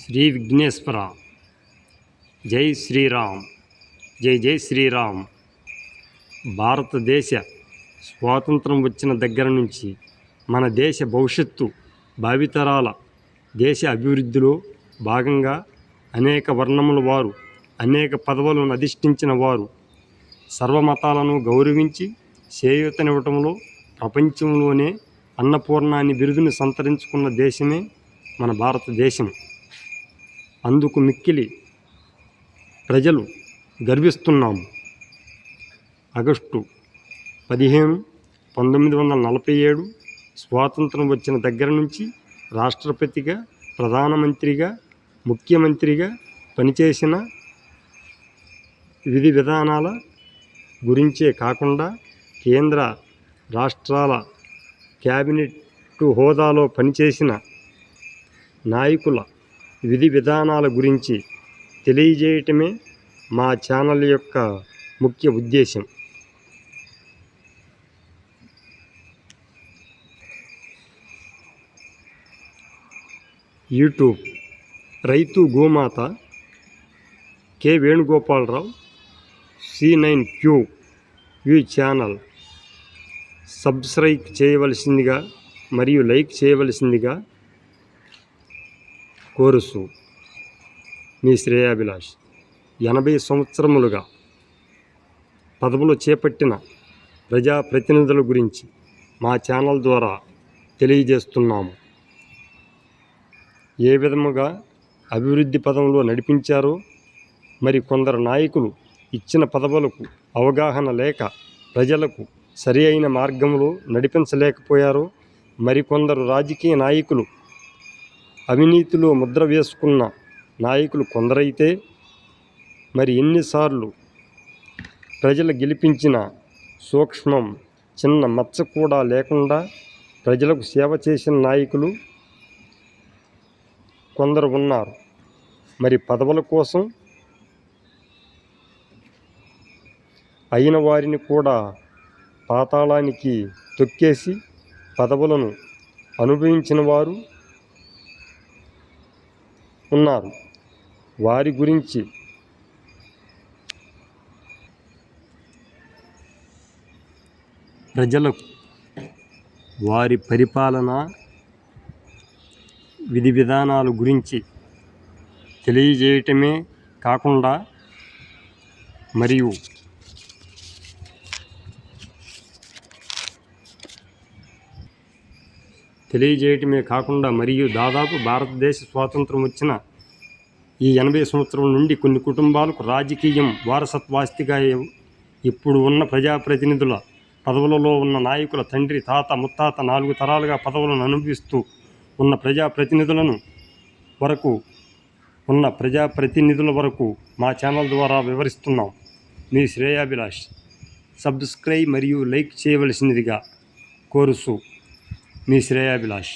శ్రీ విఘ్నేశ్వర. జై శ్రీరామ్. జై జై శ్రీరామ్. భారతదేశ స్వాతంత్రం వచ్చిన దగ్గర నుంచి మన దేశ భవిష్యత్తు భావితరాల దేశ అభివృద్ధిలో భాగంగా అనేక వర్ణముల వారు, అనేక పదవులను అధిష్ఠించిన వారు సర్వమతాలను గౌరవించి చేయూతనివ్వటంలో ప్రపంచంలోనే అన్నపూర్ణ అని బిరుదును సంతరించుకున్న దేశమే మన భారతదేశం. అందుకు మిక్కిలి ప్రజలు గర్విస్తున్నాము. ఆగస్టు 15, 1947 స్వాతంత్రం వచ్చిన దగ్గర నుంచి రాష్ట్రపతిగా, ప్రధానమంత్రిగా, ముఖ్యమంత్రిగా పనిచేసిన విధి విధానాల గురించే కాకుండా కేంద్ర రాష్ట్రాల క్యాబినెట్ హోదాలో పనిచేసిన నాయకుల విధి విధానాల గురించి తెలియజేయటమే మా ఛానల్ యొక్క ముఖ్య ఉద్దేశం. యూట్యూబ్ రైతు గోమాత K Venugopala Rao C9Q channel subscribe చేయవలసిందిగా మరియు లైక్ చేయవలసిందిగా కోరుసు మీ శ్రేయాభిలాష్. 80 సంవత్సరములుగా పదవులు చేపట్టిన ప్రజాప్రతినిధుల గురించి మా ఛానల్ ద్వారా తెలియజేస్తున్నాము. ఏ విధముగా అభివృద్ధి పదంలో నడిపించారో, మరి కొందరు నాయకులు ఇచ్చిన పదవులకు అవగాహన లేక ప్రజలకు సరి అయిన మార్గంలో నడిపించలేకపోయారో, మరికొందరు రాజకీయ నాయకులు అవినీతిలో ముద్ర వేసుకున్న నాయకులు కొందరైతే, మరి ఎన్నిసార్లు ప్రజలు గెలిపించిన సూక్ష్మం చిన్న మచ్చ కూడా లేకుండా ప్రజలకు సేవ చేసిన నాయకులు కొందరు ఉన్నారు. మరి పదవుల కోసం అయిన వారిని కూడా పాతాళానికి తొక్కేసి పదవులను అనుభవించిన వారు ఉన్నారు. వారి గురించి ప్రజలకు వారి పరిపాలన విధి విధానాల గురించి తెలియజేయటమే కాకుండా మరియు దాదాపు భారతదేశ స్వాతంత్రం వచ్చిన ఈ 80 సంవత్సరం నుండి కొన్ని కుటుంబాలకు రాజకీయం వారసత్వాస్తిగా ఇప్పుడు ఉన్న ప్రజాప్రతినిధుల పదవులలో ఉన్న నాయకుల తండ్రి, తాత, ముత్తాత 4 తరాలుగా పదవులను అనుభవిస్తూ ఉన్న ప్రజాప్రతినిధుల వరకు మా ఛానల్ ద్వారా వివరిస్తున్నాం. మీ శ్రేయాభిలాష్. సబ్స్క్రైబ్ మరియు లైక్ చేయవలసినదిగా కోరుసు మీ శ్రేయాభిలాష్.